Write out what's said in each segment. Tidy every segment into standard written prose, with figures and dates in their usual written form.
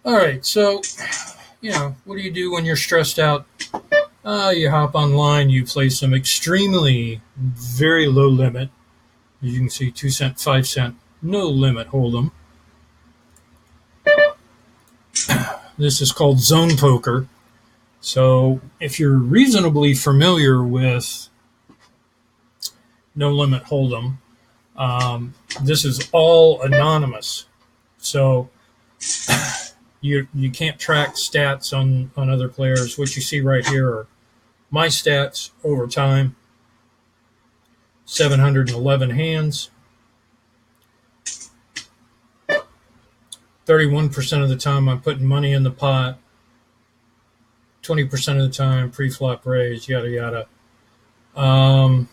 All right, so what do you do when you're stressed out? You hop online, you play some extremely very low limit. As you can see, 2 cent, 5 cent, no limit hold'em. This is called zone poker. So if you're reasonably familiar with no limit hold'em, this is all anonymous. So you can't track stats on other players. What you see right here are my stats over time: 711 hands, 31% of the time I'm putting money in the pot, 20% of the time pre-flop raise, yada yada. Um,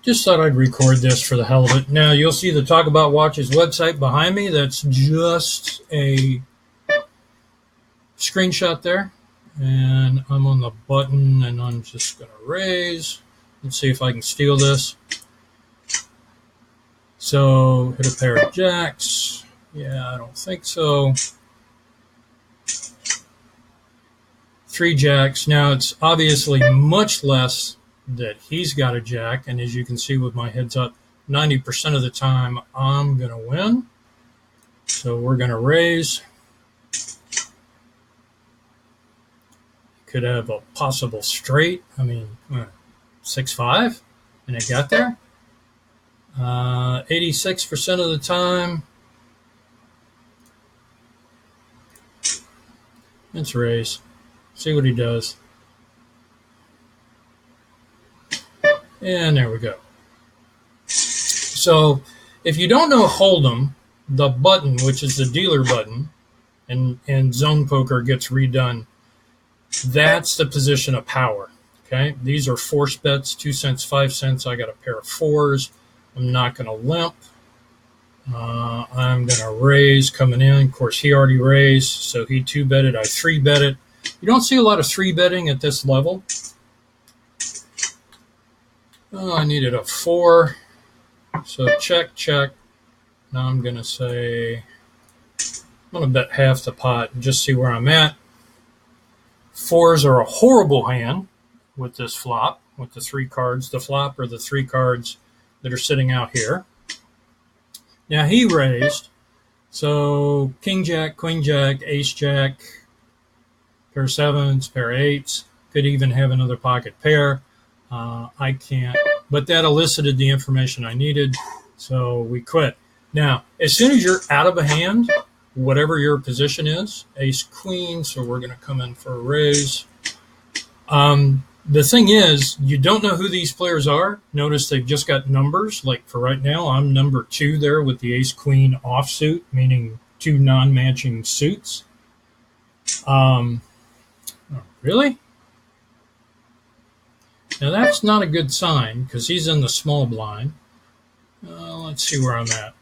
just thought I'd record this for the hell of it. Now you'll see the Talk About Watches website behind me. That's just a screenshot there. And I'm on the button and I'm just going to raise. Let's see if I can steal this. So hit a pair of jacks. Yeah, I don't think so. 3 jacks. Now it's obviously much less that he's got a jack. And as you can see with my heads up, 90% of the time I'm going to win. So we're going to raise. Could have a possible straight. I mean, 6-5, and it got there. 86% of the time, let's raise. See what he does. And there we go. So if you don't know Hold'em, the button, which is the dealer button, and zone poker gets redone, that's the position of power. Okay, these are force bets, 2 cents, 5 cents. I got a pair of 4s. I'm not going to limp. I'm going to raise coming in. Of course, he already raised, so he 2-betted. I 3-bet it. You don't see a lot of 3-betting at this level. Oh, I needed a 4. So check, check. Now I'm going to say, I'm going to bet half the pot and just see where I'm at. 4s are a horrible hand with this flop, with the 3 cards. The flop are the 3 cards that are sitting out here. Now he raised, so king jack, queen jack, ace jack, pair of 7s, pair of 8s, could even have another pocket pair. I can't, but that elicited the information I needed, so we quit. Now, as soon as you're out of a hand, whatever your position is, ace queen, so we're going to come in for a raise. The thing is, you don't know who these players are. Notice they've just got numbers. Like for right now, I'm number 2 there with the ace-queen offsuit, meaning 2 non-matching suits. Really? Now that's not a good sign because he's in the small blind. Let's see where I'm at.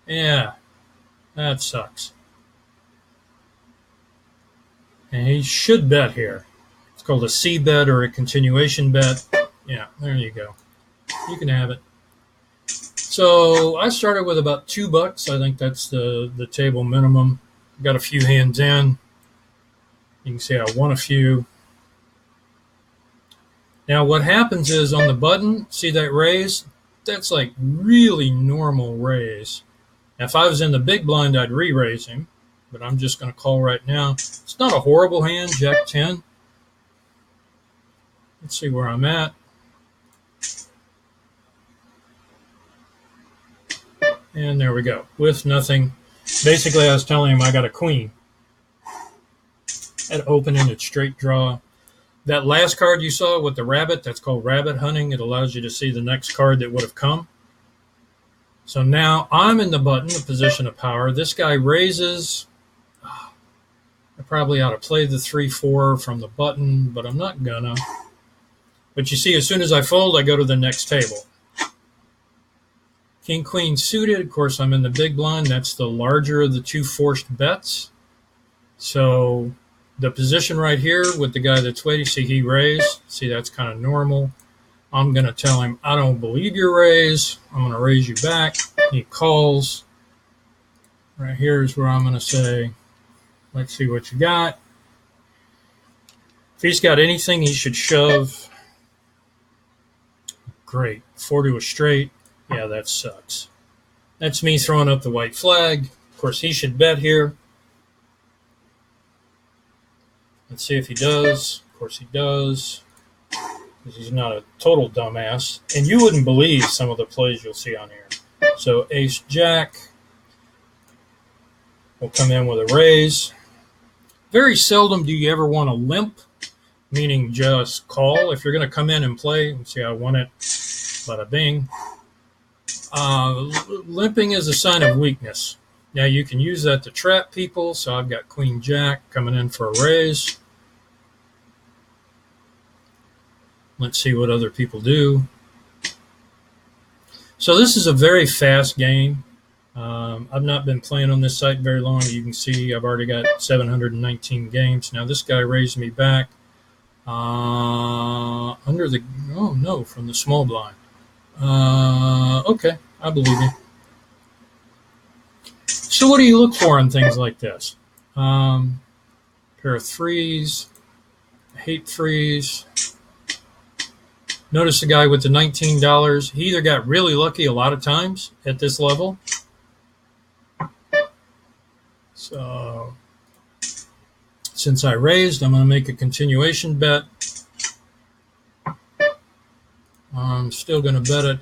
Yeah, that sucks. And he should bet here. It's called a C bet or a continuation bet. Yeah, there you go. You can have it. So I started with about $2. I think that's the table minimum. Got a few hands in. You can see I won a few. Now what happens is on the button, see that raise? That's like really normal raise. Now, if I was in the big blind, I'd re-raise him. But I'm just going to call right now. It's not a horrible hand, Jack 10. Let's see where I'm at. And there we go. With nothing. Basically, I was telling him I got a queen. At opening, it's straight draw. That last card you saw with the rabbit, that's called rabbit hunting. It allows you to see the next card that would have come. So now I'm in the button, the position of power. This guy raises. I probably ought to play the 3-4 from the button, but I'm not gonna. But you see, as soon as I fold, I go to the next table. King, queen suited. Of course, I'm in the big blind. That's the larger of the 2 forced bets. So the position right here with the guy that's waiting, see he raised. See, that's kind of normal. I'm going to tell him, I don't believe your raise. I'm going to raise you back. He calls. Right here is where I'm going to say, let's see what you got. If he's got anything he should shove, great. 4 to a straight. Yeah, that sucks. That's me throwing up the white flag. Of course, he should bet here. Let's see if he does. Of course, he does. Because he's not a total dumbass. And you wouldn't believe some of the plays you'll see on here. So ace jack will come in with a raise. Very seldom do you ever want to limp, meaning just call. If you're going to come in and play, let's see, I won it, bada bing. Limping is a sign of weakness. Now you can use that to trap people. So I've got queen jack coming in for a raise. Let's see what other people do. So this is a very fast game. I've not been playing on this site very long. You can see I've already got 719 games. Now this guy raised me back under the, oh no, from the small blind. Okay, I believe you. So what do you look for in things like this? Pair of threes. I hate threes. Notice the guy with the $19. He either got really lucky a lot of times at this level. So since I raised, I'm going to make a continuation bet. I'm still going to bet it.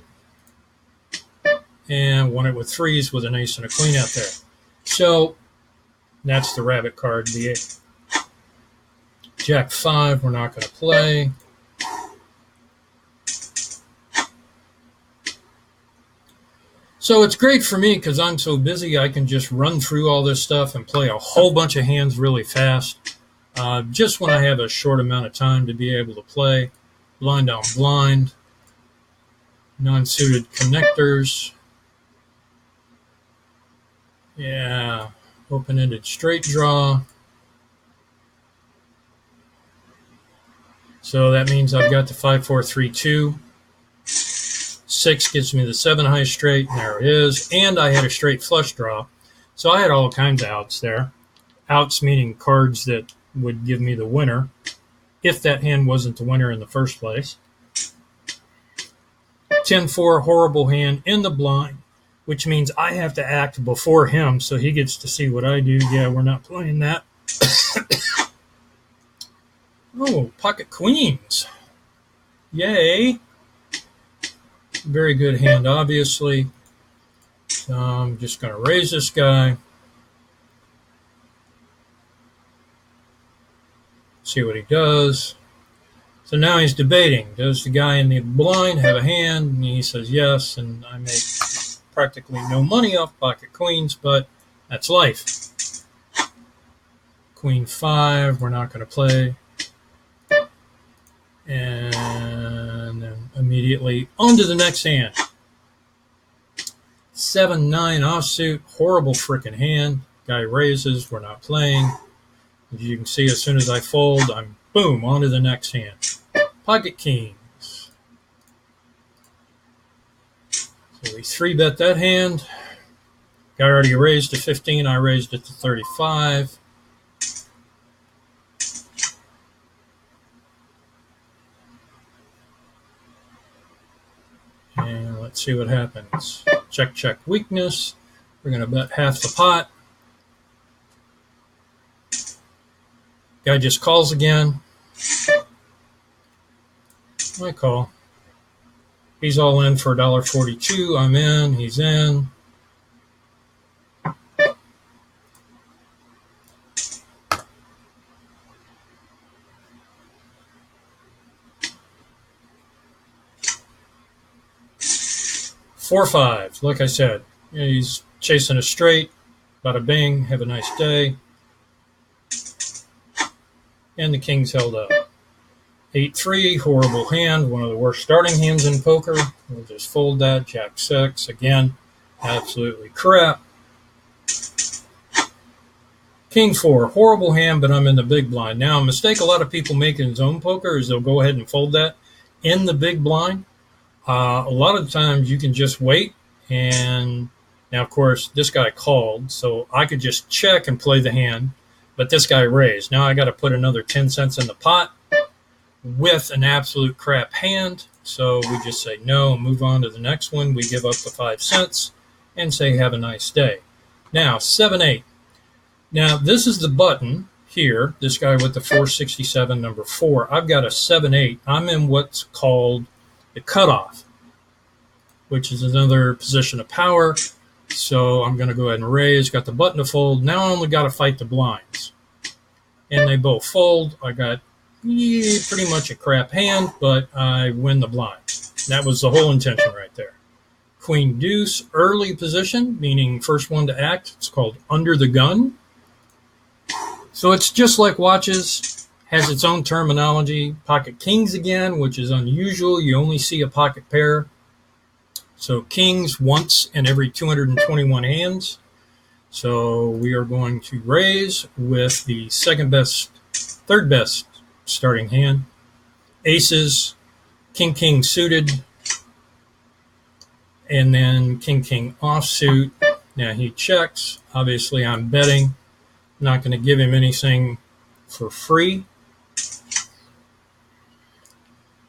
And won it with threes with an ace and a queen out there. So that's the rabbit card, the 8. Jack 5, we're not going to play. So it's great for me because I'm so busy, I can just run through all this stuff and play a whole bunch of hands really fast. Just when I have a short amount of time to be able to play. Blind on blind. Non-suited connectors. Yeah, open-ended straight draw. So that means I've got the 5-4-3-2. 6 gives me the 7 high straight, and there it is. And I had a straight flush draw. So I had all kinds of outs there. Outs meaning cards that would give me the winner, if that hand wasn't the winner in the first place. 10-4, horrible hand in the blind, which means I have to act before him so he gets to see what I do. Yeah, we're not playing that. Oh, pocket queens. Yay. Very good hand, obviously. So I'm just going to raise this guy. See what he does. So now he's debating. Does the guy in the blind have a hand? And he says yes, and I make practically no money off pocket queens, but that's life. Queen 5, we're not going to play. And then immediately on to the next hand. 7-9 offsuit, horrible freaking hand. Guy raises, we're not playing. As you can see, as soon as I fold, I'm boom, on to the next hand. Pocket kings. So we 3-bet that hand. Guy already raised to 15, I raised it to 35. And let's see what happens. Check, check, weakness. We're going to bet half the pot. Guy just calls again. I call. He's all in for $1.42. I'm in. He's in. Four five. Like I said, he's chasing a straight. Bada bing. Have a nice day. And the king's held up. 8-3, horrible hand, one of the worst starting hands in poker. We'll just fold that. Jack 6, again, absolutely crap. King 4, horrible hand, but I'm in the big blind. Now, a mistake a lot of people make in zone poker is they'll go ahead and fold that in the big blind. A lot of times you can just wait and Now, of course, this guy called, so I could just check and play the hand, but this guy raised. Now I got to put another 10 cents in the pot with an absolute crap hand. So we just say no, move on to the next one. We give up the 5 cents and say have a nice day. Now, 7-8. Now, this is the button here, this guy with the 467, number 4. I've got a 7-8. I'm in what's called the cutoff, which is another position of power. So I'm going to go ahead and raise. Got the button to fold. Now I only got to fight the blinds. And they both fold. I got pretty much a crap hand, but I win the blind. That was the whole intention right there. Queen deuce, early position, meaning first one to act. It's called under the gun. So it's just like watches, has its own terminology. Pocket kings again, which is unusual. You only see a pocket pair. So kings once in every 221 hands. So we are going to raise with the third best starting hand. Aces, king suited, and then king offsuit. Now he checks. Obviously I'm betting. I'm not going to give him anything for free.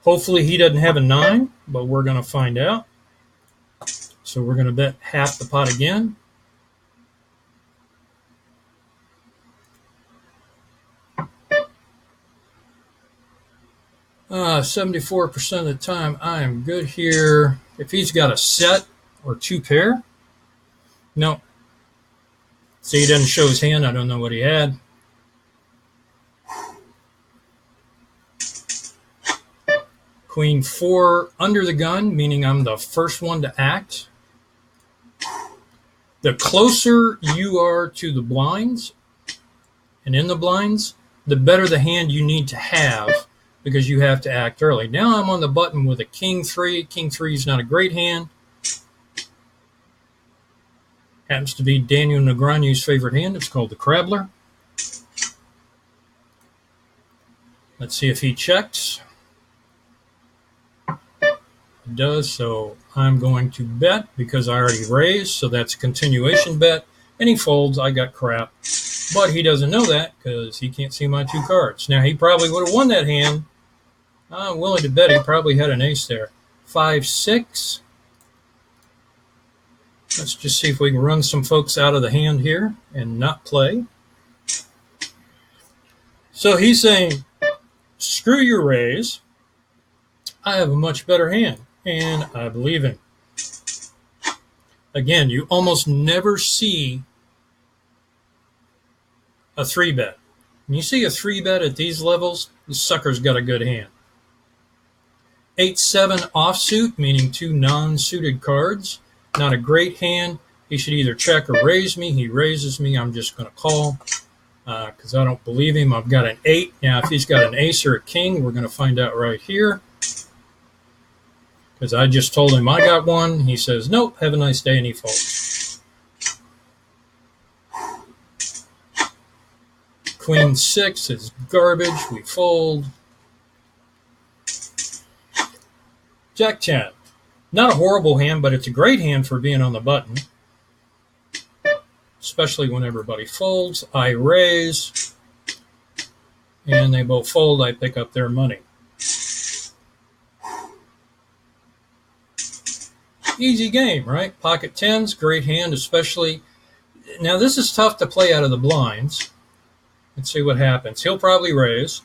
Hopefully he doesn't have a 9, but we're going to find out. So we're going to bet half the pot again. Uh, 74% of the time I am good here. If he's got a set or 2 pair, no. See, he doesn't show his hand. I don't know what he had. Queen 4 under the gun, meaning I'm the first one to act. The closer you are to the blinds and in the blinds, the better the hand you need to have because you have to act early. Now I'm on the button with a king 3. King 3 is not a great hand. Happens to be Daniel Negreanu's favorite hand. It's called the Crabbler. Let's see if he checks. He does, so I'm going to bet because I already raised, so that's a continuation bet. And he folds. I got crap. But he doesn't know that because he can't see my 2 cards. Now, he probably would have won that hand. I'm willing to bet he probably had an ace there. 5-6. Let's just see if we can run some folks out of the hand here and not play. So he's saying, screw your raise. I have a much better hand. And I believe him. Again, you almost never see a 3-bet. When you see a 3-bet at these levels, the sucker's got a good hand. 8-7 offsuit, meaning 2 non-suited cards. Not a great hand. He should either check or raise me. He raises me. I'm just going to call because I don't believe him. I've got an 8. Now, if he's got an ace or a king, we're going to find out right here. Because I just told him I got one. He says, nope, have a nice day, and he folds. Queen 6 is garbage. We fold. Jack 10. Not a horrible hand, but it's a great hand for being on the button. Especially when everybody folds. I raise. And they both fold. I pick up their money. Easy game, right? Pocket 10s, great hand, especially. Now, this is tough to play out of the blinds. Let's see what happens. He'll probably raise.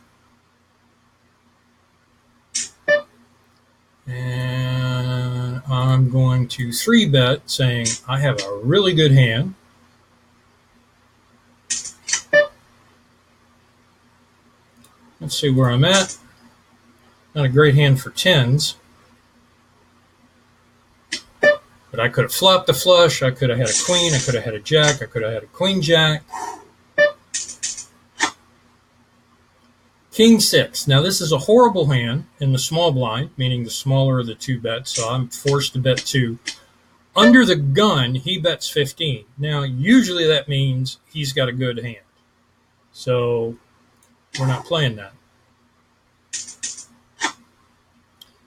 And I'm going to 3-bet, saying I have a really good hand. Let's see where I'm at. Not a great hand for 10s. But I could have flopped a flush. I could have had a queen. I could have had a jack. I could have had a queen jack. King 6. Now, this is a horrible hand in the small blind, meaning the smaller of the 2 bets. So I'm forced to bet 2. Under the gun, he bets 15. Now, usually that means he's got a good hand. So we're not playing that.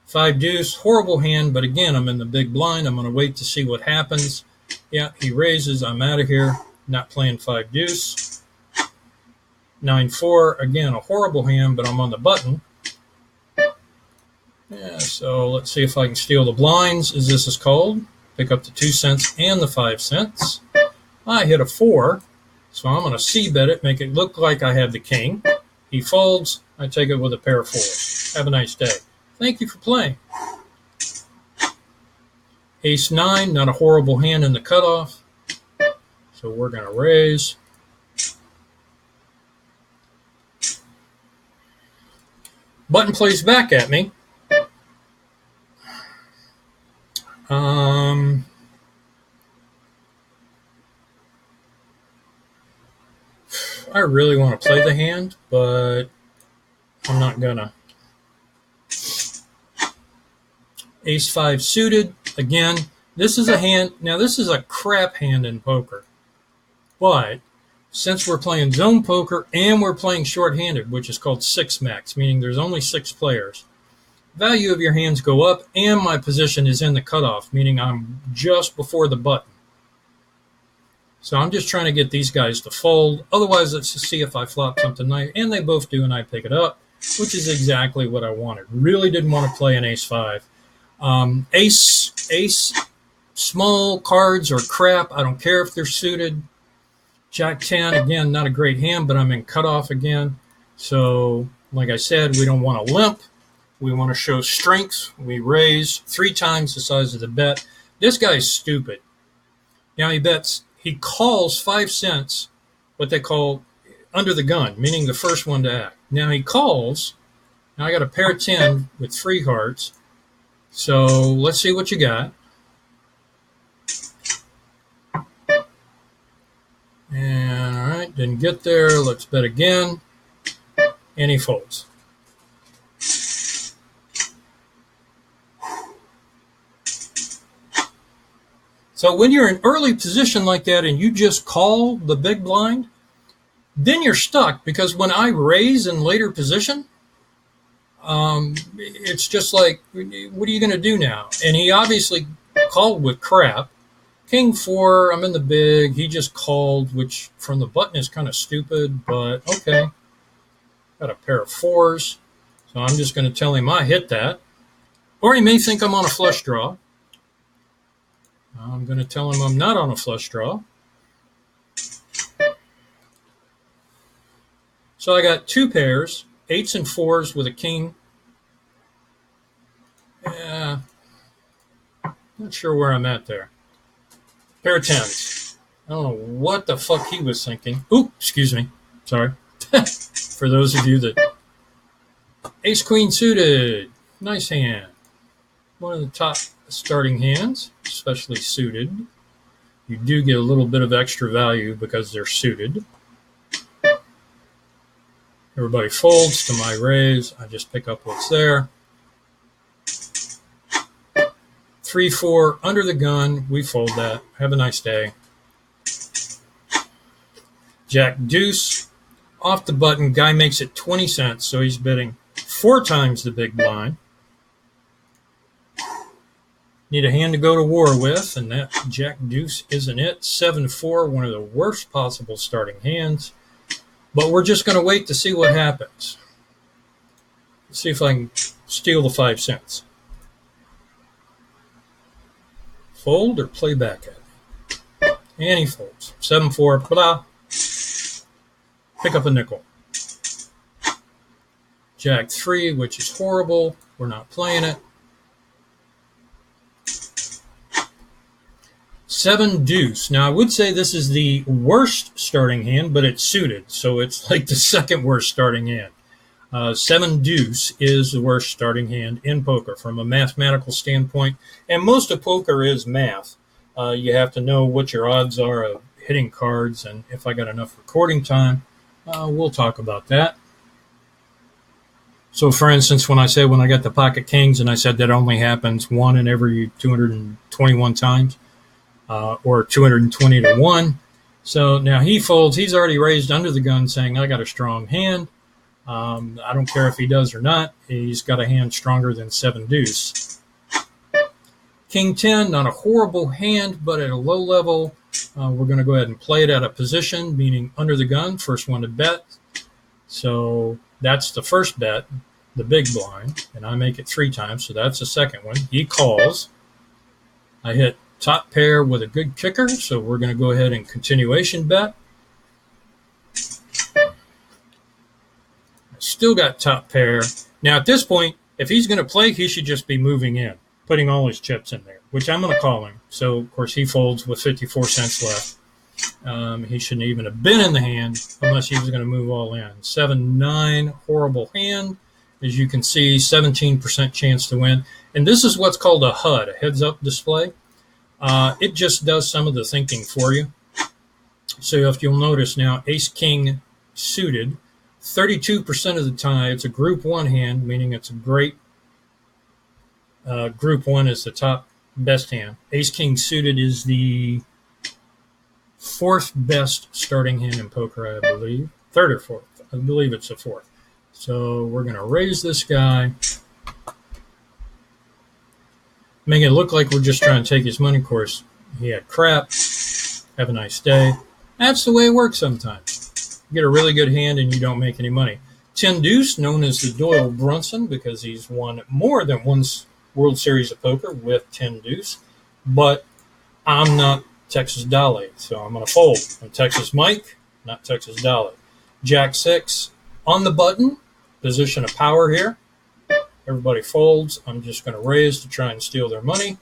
5 deuce, horrible hand, but again, I'm in the big blind. I'm going to wait to see what happens. Yeah, he raises. I'm out of here. Not playing 5 deuce. 9-4. Again, a horrible hand, but I'm on the button. Yeah, so let's see if I can steal the blinds, as this is called. Pick up the 2 cents and the 5 cents. I hit a 4, so I'm going to c-bet it, make it look like I have the king. He folds. I take it with a pair of 4s. Have a nice day. Thank you for playing. Ace-9, not a horrible hand in the cutoff. So we're going to raise. Button plays back at me. I really want to play the hand, but I'm not gonna. Ace-5 suited. Again, this is a hand. Now, this is a crap hand in poker. But since we're playing zone poker and we're playing short-handed, which is called 6-max, meaning there's only 6 players, value of your hands go up, and my position is in the cutoff, meaning I'm just before the button. So I'm just trying to get these guys to fold. Otherwise, let's just see if I flop something nice. And they both do, and I pick it up, which is exactly what I wanted. Really didn't want to play an ace-5. Ace, small cards are crap. I don't care if they're suited. Jack-10, again, not a great hand, but I'm in cutoff again. So, like I said, we don't want to limp. We want to show strength. We raise 3 times the size of the bet. This guy's stupid. Now he calls 5 cents, what they call under the gun, meaning the first one to act. Now he calls. Now I got a pair of 10 with 3 hearts. So let's see what you got. And all right, didn't get there. Let's bet again. And he folds. So when you're in early position like that and you just call the big blind, then you're stuck, because when I raise in later position, it's just like, what are you going to do now? And he obviously called with crap. King 4, I'm in the big. He just called, which from the button is kind of stupid, but okay. Got a pair of 4s. So I'm just going to tell him I hit that. Or he may think I'm on a flush draw. I'm going to tell him I'm not on a flush draw. So I got 2 pairs, 8s and 4s with a king. Yeah, not sure where I'm at there. Pair of 10s. I don't know what the fuck he was thinking. Ooh, excuse me. Sorry. For those of you that... Ace-Queen suited. Nice hand. One of the top starting hands, especially suited. You do get a little bit of extra value because they're suited. Everybody folds to my raise. I just pick up what's there. 3-4 under the gun. We fold that. Have a nice day. Jack deuce off the button. Guy makes it 20 cents, so he's bidding 4 times the big blind. Need a hand to go to war with, and that Jack deuce isn't it. 7-4, one of the worst possible starting hands. But we're just going to wait to see what happens. Let's see if I can steal the 5 cents. Fold or play back at me. And he folds. 7-4, blah. Pick up a nickel. Jack 3, which is horrible. We're not playing it. 7 deuce. Now, I would say this is the worst starting hand, but it's suited, so it's like the second worst starting hand. 7 deuce is the worst starting hand in poker from a mathematical standpoint, and most of poker is math. You have to know what your odds are of hitting cards, and if I got enough recording time, we'll talk about that. So, for instance, when I got the pocket kings, and I said that only happens 1 in every 221 times, or 220 to 1. So now he folds. He's already raised under the gun saying, I got a strong hand. I don't care if he does or not. He's got a hand stronger than 7 deuce. King 10, not a horrible hand, but at a low level, we're going to go ahead and play it out of position, meaning under the gun, first one to bet. So that's the first bet, the big blind, and I make it 3 times, so that's the second one. He calls. I hit top pair with a good kicker, so we're going to go ahead and continuation bet. I still got top pair. Now at this point, if he's going to play, he should just be moving in, putting all his chips in there, which I'm going to call him. So, of course, he folds with 54 cents left. He shouldn't even have been in the hand unless he was going to move all in. 7-9, horrible hand. As you can see, 17% chance to win. And this is what's called a HUD, a heads-up display. It just does some of the thinking for you. So if you'll notice now, ace-king suited, 32% of the time, it's a group 1 hand, meaning it's a great group 1 is the top best hand. Ace-king suited is the 4th best starting hand in poker, I believe. 3rd or 4th. I believe it's the 4th. So we're going to raise this guy. Make it look like we're just trying to take his money. Of course, he had crap. Have a nice day. That's the way it works sometimes. You get a really good hand and you don't make any money. 10 deuce, known as the Doyle Brunson, because he's won more than one World Series of Poker with 10 deuce. But I'm not Texas Dolly, so I'm going to fold. I'm Texas Mike, not Texas Dolly. Jack 6 on the button, position of power here. Everybody folds. I'm just going to raise to try and steal their money.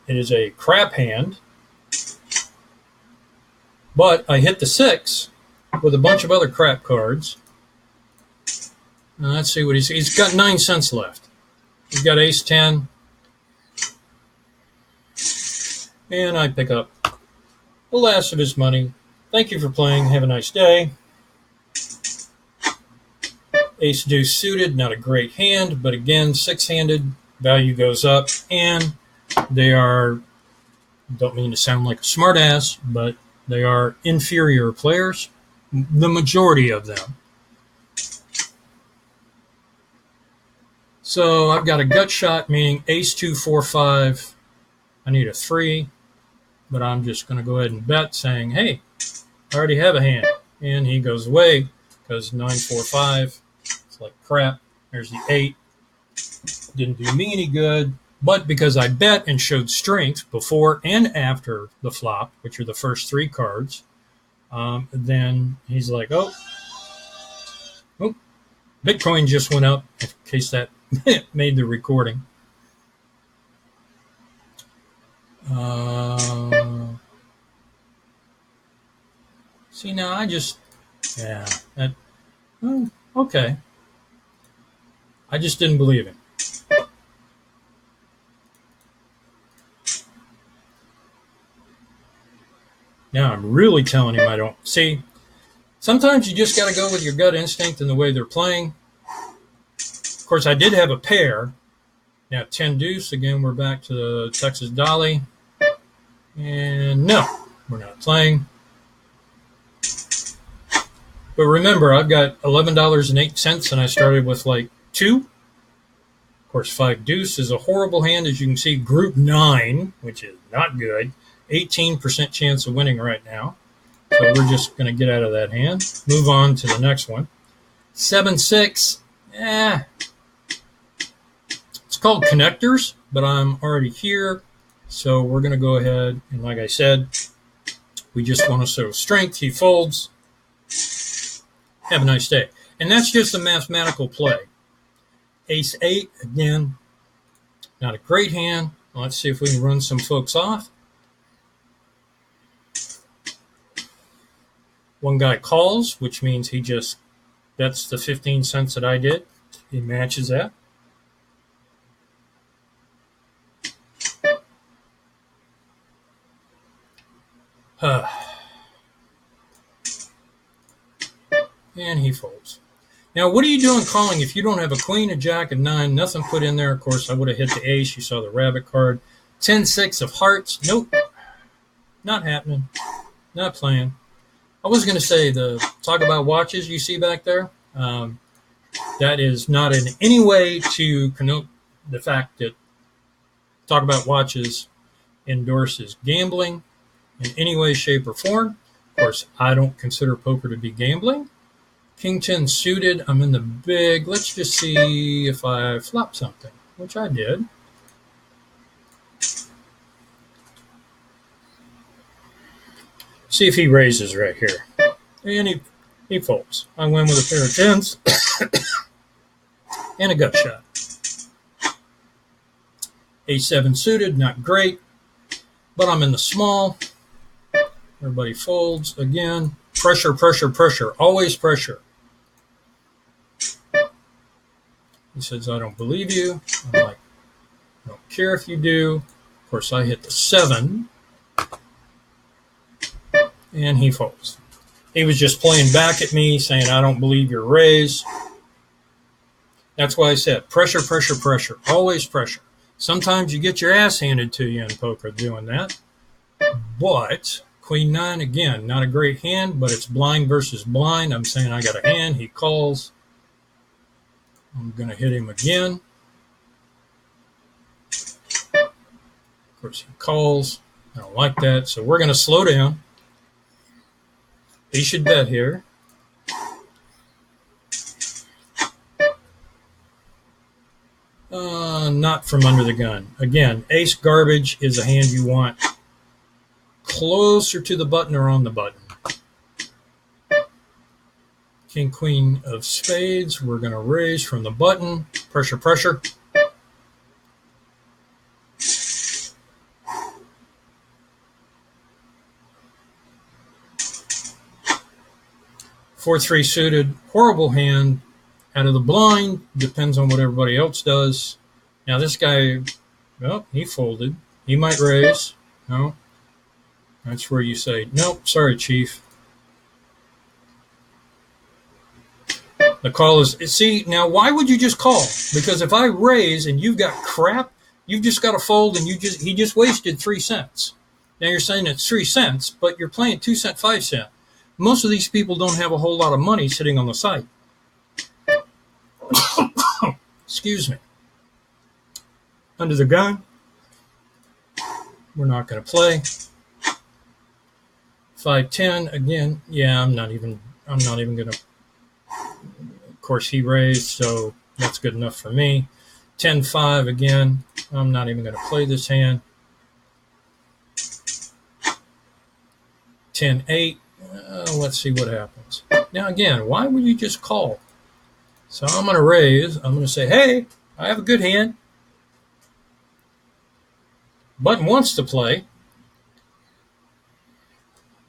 It is a crap hand. But I hit the 6 with a bunch of other crap cards. Now let's see what he's got 9 cents left. He's got ace 10. And I pick up the last of his money. Thank you for playing. Have a nice day. Ace deuce suited, not a great hand, but again, 6-handed, value goes up, and they are, don't mean to sound like a smartass, but they are inferior players, the majority of them. So I've got a gut shot, meaning ace 2, 4, 5. I need a 3, but I'm just going to go ahead and bet, saying, hey, I already have a hand. And he goes away because 9, 4, 5. It's like crap. There's the 8. Didn't do me any good. But because I bet and showed strength before and after the flop, which are the first 3 cards, then he's like, oh, Bitcoin just went up, in case that made the recording. See, now I just, okay. I just didn't believe him. Now I'm really telling him I don't. See, sometimes you just got to go with your gut instinct and the way they're playing. Of course, I did have a pair. Now 10 deuce, again, we're back to the Texas Dolly. And no, we're not playing. But remember, I've got $11.08 and I started with like 2. Of course, 5 deuce is a horrible hand. As you can see, group 9, which is not good. 18% chance of winning right now. So we're just going to get out of that hand. Move on to the next one. 7-6. It's called connectors, but I'm already here. So we're going to go ahead. And like I said, we just want to show strength. He folds. Have a nice day. And that's just a mathematical play. Ace 8, again, not a great hand. Let's see if we can run some folks off. One guy calls, which means he just bets the 15 cents that I did. He matches that. And he folds. Now, what are you doing calling if you don't have a queen, a jack, a 9, nothing put in there? Of course, I would have hit the ace. You saw the rabbit card. 10-6 of hearts. Nope. Not happening. Not playing. I was going to say, talk about watches you see back there. That is not in any way to connote the fact that Talk About Watches endorses gambling in any way, shape, or form. Of course, I don't consider poker to be gambling. King 10 suited. I'm in the big. Let's just see if I flop something, which I did. See if he raises right here. And he folds. I win with a pair of tens and a gut shot. A7 suited, not great, but I'm in the small. Everybody folds again. Pressure, pressure, pressure. Always pressure. He says, I don't believe you. I'm like, I don't care if you do. Of course, I hit the 7. And he folds. He was just playing back at me, saying, I don't believe your raise. That's why I said pressure, pressure, pressure. Always pressure. Sometimes you get your ass handed to you in poker doing that. But Queen 9, again, not a great hand, but it's blind versus blind. I'm saying I got a hand. He calls. I'm going to hit him again. Of course, he calls. I don't like that. So we're going to slow down. He should bet here. Not from under the gun. Again, ace garbage is a hand you want closer to the button or on the button. King, queen of spades. We're going to raise from the button. Pressure, pressure. Four, three suited. Horrible hand. Out of the blind. Depends on what everybody else does. Now this guy, well, he folded. He might raise. No. That's where you say, nope, sorry, chief. The call is, see, now why would you just call? Because if I raise and you've got crap, you've just got to fold and he just wasted 3 cents. Now you're saying it's 3 cents, but you're playing 2 cent, 5 cent. Most of these people don't have a whole lot of money sitting on the site. Excuse me. Under the gun. We're not going to play. 5-10 again. Yeah, I'm not even going to. Of course, he raised, so that's good enough for me. 10-5 again. I'm not even going to play this hand. 10-8. Let's see what happens. Now, again, why would you just call? So I'm going to raise. I'm going to say, hey, I have a good hand. Button wants to play.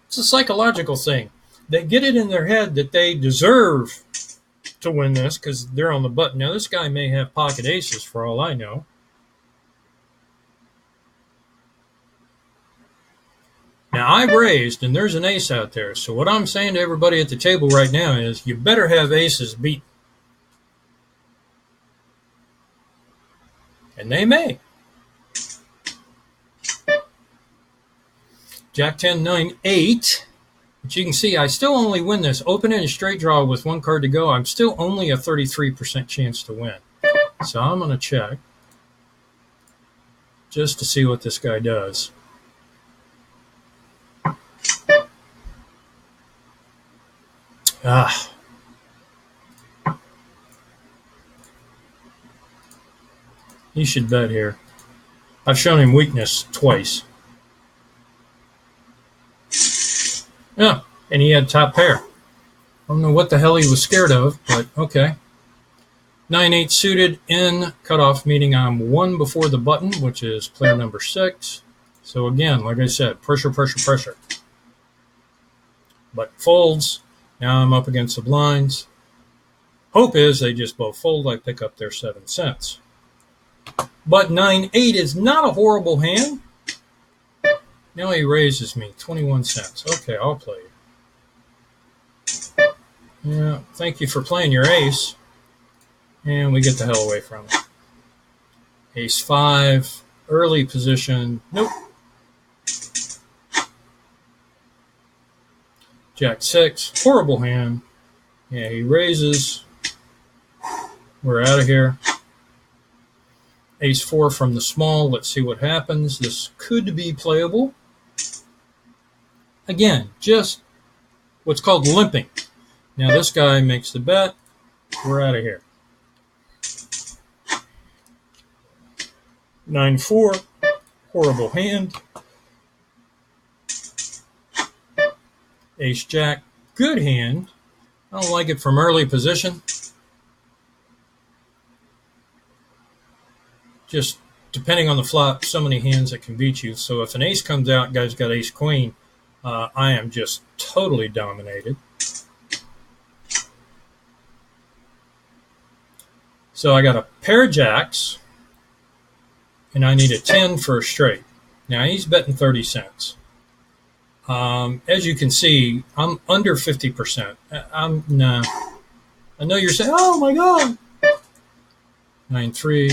It's a psychological thing. They get it in their head that they deserve to win this because they're on the button. Now, this guy may have pocket aces for all I know. Now, I've raised, and there's an ace out there. So what I'm saying to everybody at the table right now is you better have aces beat. And they may. Jack 10, 9, 8. But you can see I still only win this. Open and straight draw with 1 card to go. I'm still only a 33% chance to win. So I'm going to check just to see what this guy does. He should bet here. I've shown him weakness twice. Yeah, and he had top pair. I don't know what the hell he was scared of, but okay. 9-8 suited in cutoff, meaning I'm 1 before the button, which is player number 6. So again, like I said, pressure, pressure, pressure. But folds. Now I'm up against the blinds. Hope is they just both fold. I pick up their 7 cents. But 9-8 is not a horrible hand. Now he raises me 21 cents. Okay, I'll play it. Yeah, thank you for playing your ace. And we get the hell away from it. Ace 5, early position. Nope. Jack 6, horrible hand. Yeah, he raises. We're out of here. Ace-4 from the small. Let's see what happens. This could be playable. Again, just what's called limping. Now this guy makes the bet. We're out of here. 9-4. Horrible hand. Ace-Jack. Good hand. I don't like it from early position. Just depending on the flop, so many hands that can beat you. So if an ace comes out, guy's got ace-queen, I am just totally dominated. So I got a pair of jacks, and I need a 10 for a straight. Now he's betting 30 cents. As you can see, I'm under 50%. Nah. I know you're saying, oh my God. 9-3.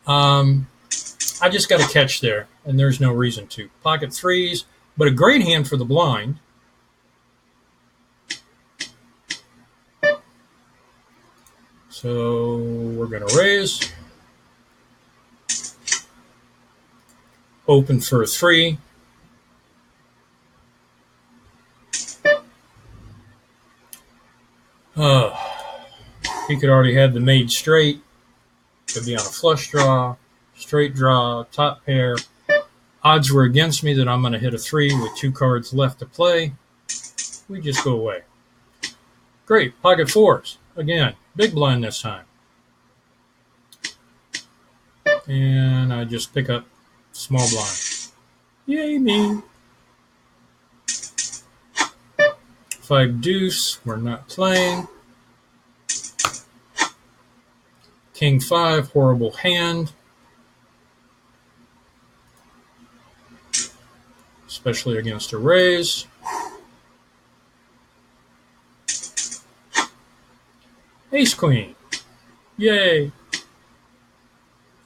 I just got to catch there, and there's no reason to. Pocket threes, but a great hand for the blind. So we're going to raise. Open for a 3. He could already have the made straight. Could be on a flush draw, straight draw, top pair. Odds were against me that I'm going to hit a 3 with 2 cards left to play. We just go away. Great. Pocket fours. Again, big blind this time. And I just pick up small blind. Yay me. 5 deuce. We're not playing. King 5. Horrible hand. Especially against a raise. Ace Queen. Yay.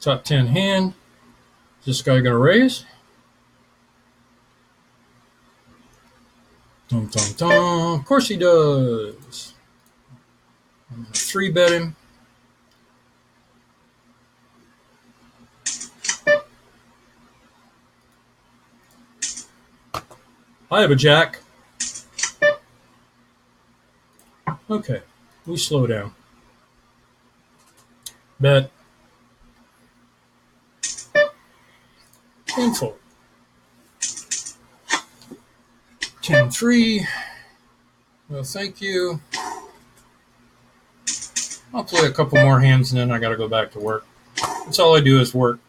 Top 10 hand. Is this guy going to raise? Dum, dum, dum. Of course he does. I'm going to 3-bet him. I have a jack. Okay, we slow down. Bet. And fold. 10-3. No, thank you. I'll play a couple more hands and then I got to go back to work. That's all I do is work.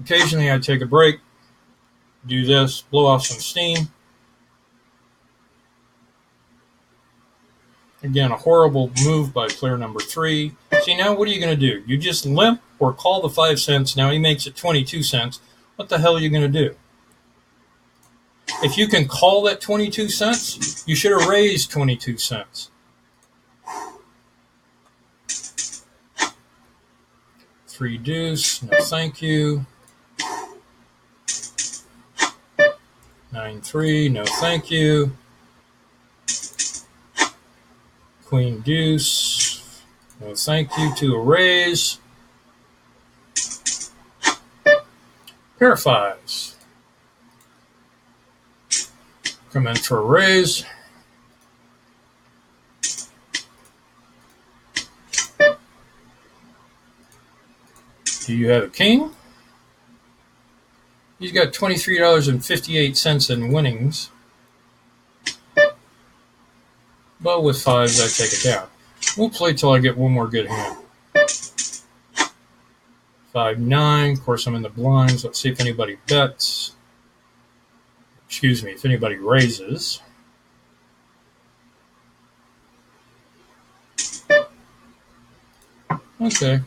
Occasionally I take a break, do this, blow off some steam. Again, a horrible move by player number 3. See, now what are you going to do? You just limp or call the 5 cents. Now he makes it 22 cents. What the hell are you going to do? If you can call that 22 cents, you should have raised 22 cents. 3 deuce, no thank you. 9-3, no thank you. Queen deuce, no thank you to a raise. Pair of 5s. Come in for a raise. Do you have a king? He's got $23.58 in winnings. But with 5s, I take it down. We'll play till I get one more good hand. 5-9. Of course, I'm in the blinds. Let's see if anybody bets. Excuse me, if anybody raises. Okay.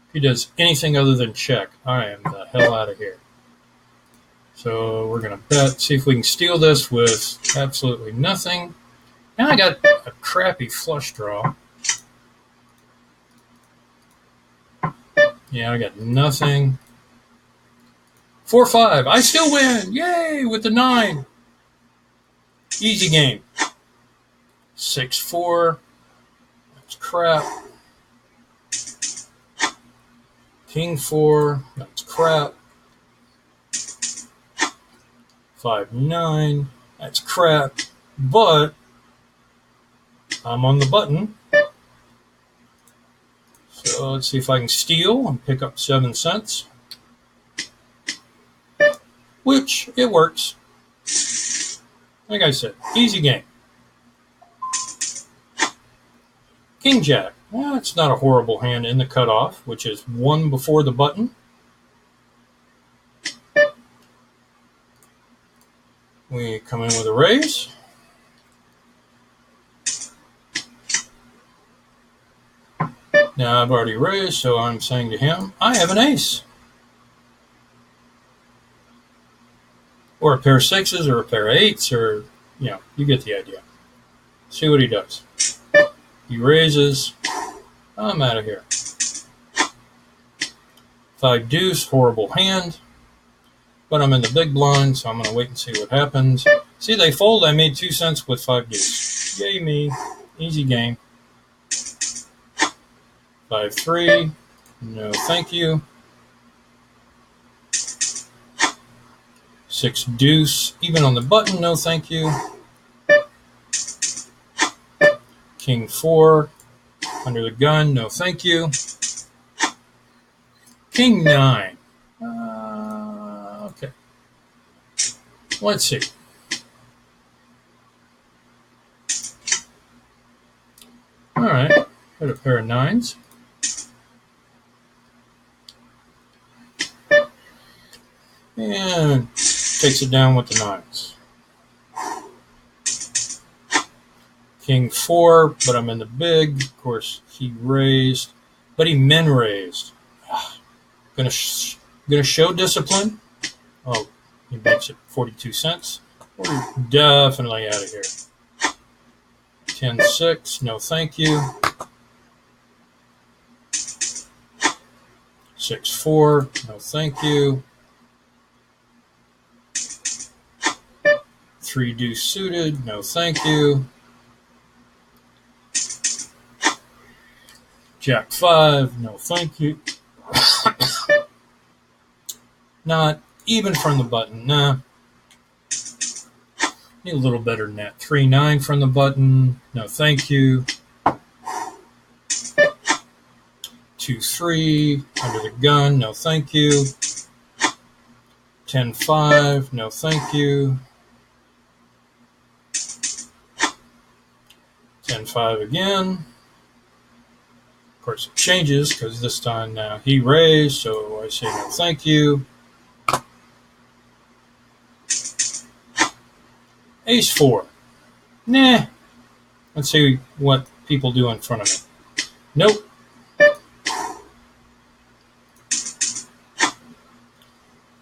If he does anything other than check, I am the hell out of here. So we're going to bet, see if we can steal this with absolutely nothing. Now I got a crappy flush draw. Yeah, I got nothing. 4-5. I still win. Yay, with the 9. Easy game. 6-4. That's crap. King 4. That's crap. 5-9. That's crap. But I'm on the button. So let's see if I can steal and pick up 7 cents. Which, it works. Like I said, easy game. King Jack. Well, it's not a horrible hand in the cutoff, which is 1 before the button. We come in with a raise. Now I've already raised, so I'm saying to him, I have an ace. Or a pair of 6s, or a pair of 8s, or, you get the idea. See what he does. He raises. I'm out of here. 5 deuce, horrible hand. But I'm in the big blind, so I'm going to wait and see what happens. See, they fold. I made 2 cents with 5 deuce. Yay me. Easy game. 5-3. No, thank you. 6 deuce. Even on the button, no, thank you. King 4. Under the gun, no, thank you. King 9. Okay. Let's see. All right. Got a pair of 9s. And takes it down with the 9s. King 4, but I'm in the big. Of course, he raised, but he min raised. Gonna show discipline. Oh, he makes it 42 cents. We're definitely out of here. 10-6, no thank you. 6-4, no thank you. 3 deuce suited, no thank you. Jack 5, no thank you. Not even from the button, nah. Need a little better than that. 3-9 from the button, no thank you. 2-3, under the gun, no thank you. 10-5, no thank you. 10-5 again. Of course, it changes because this time now he raised, so I say no thank you. Ace 4. Nah. Let's see what people do in front of me. Nope.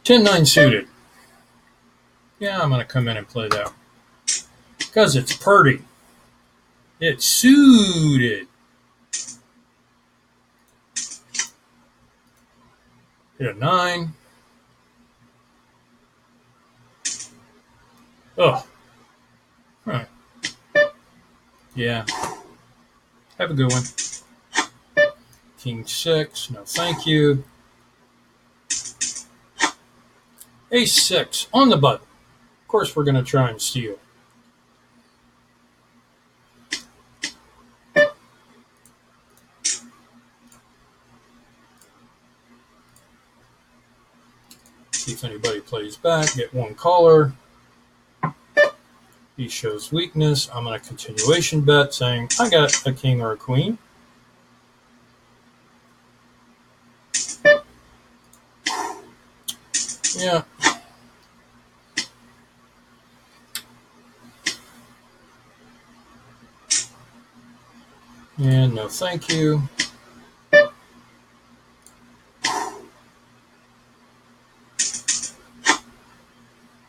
Ten-9 suited. Yeah, I'm going to come in and play that. Because it's purty. It's suited. Hit a 9. Oh. Alright. Yeah. Have a good one. King 6. No thank you. Ace 6 on the button. Of course, we're going to try and steal. See if anybody plays back. Get one caller. He shows weakness. I'm on a continuation bet saying, I got a king or a queen. Yeah. And no thank you.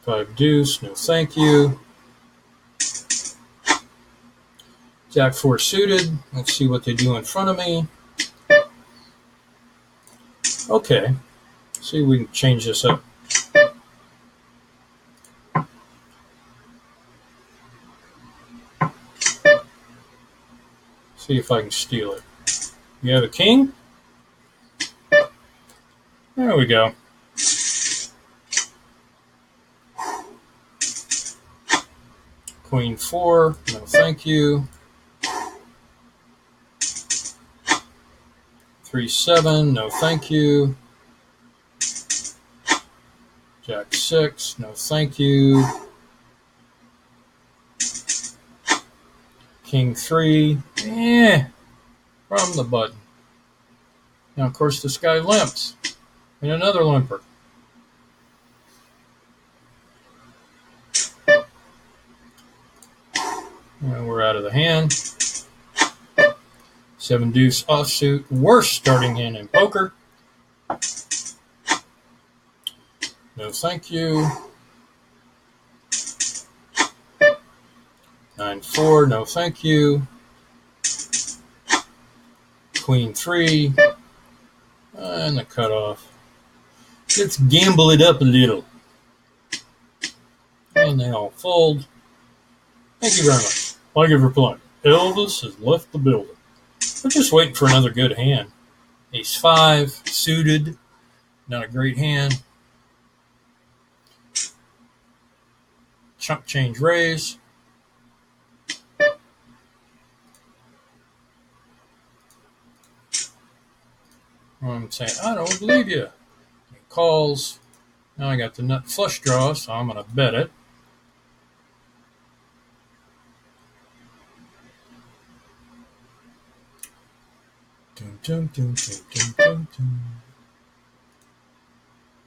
Five deuce, no thank you. Jack 4 suited. Let's see what they do in front of me. Okay. See if we can change this up. See if I can steal it. You have a king? There we go. Queen 4, no thank you. 3-7, no thank you. Jack 6, no thank you. King 3, from the button. Now, of course, this guy limps. And another limper. And we're out of the hand. 7 deuce offsuit. Worst starting hand in poker. No thank you. 9-4, no thank you. Queen 3. And the cutoff. Let's gamble it up a little. And they all fold. Thank you very much. Thank you for playing. Elvis has left the building. We're just waiting for another good hand. Ace 5, suited. Not a great hand. Chump change raise. I'm saying, I don't believe you. He calls. Now I got the nut flush draw, so I'm going to bet it. Dun, dun, dun, dun, dun, dun, dun.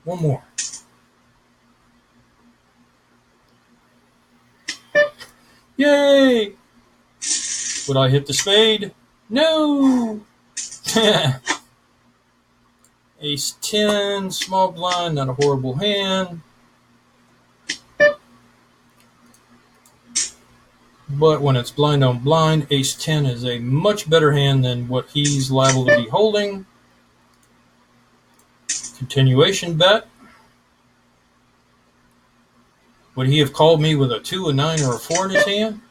One more. Yay! Would I hit the spade? No! Ace 10, small blind, not a horrible hand. But when it's blind on blind, Ace 10 is a much better hand than what he's liable to be holding. Continuation bet. Would he have called me with a 2, a 9, or a 4 in his hand?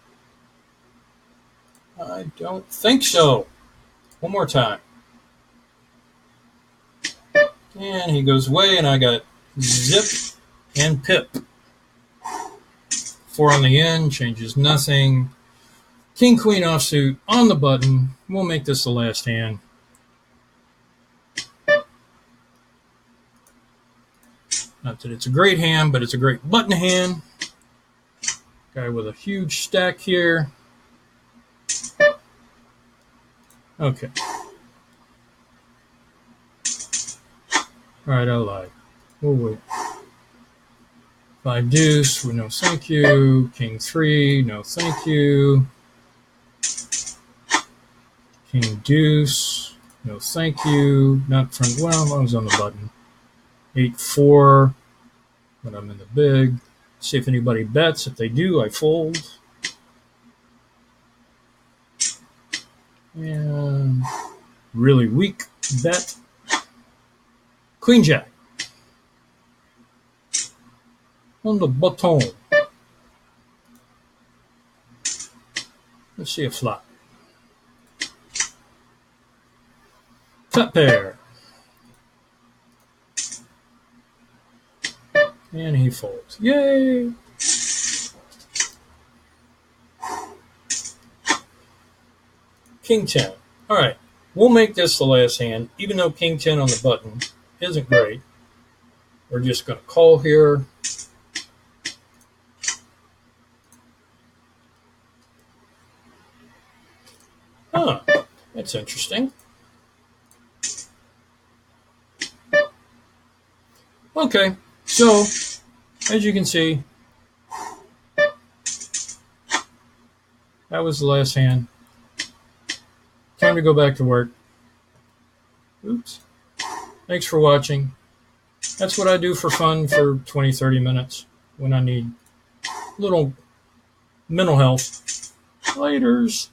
I don't think so. One more time. And he goes away, and I got zip and pip. 4 on the end, changes nothing. King, queen offsuit on the button. We'll make this the last hand. Not that it's a great hand, but it's a great button hand. Guy with a huge stack here. Okay. All right, I lied. We'll wait. 5 deuce, no thank you. King 3, no thank you. King deuce, no thank you. Not from, well, I was on the button. 8-4, but I'm in the big. See if anybody bets. If they do, I fold. And really weak bet. Queen jack. On the button. Let's see a flop. Fat pair. And he folds. Yay! King 10. All right. We'll make this the last hand, even though King 10 on the button isn't great. We're just going to call here. Huh. That's interesting. Okay. So, as you can see, that was the last hand. Time to go back to work. Oops. Thanks for watching. That's what I do for fun for 20, 30 minutes when I need a little mental health. Laters.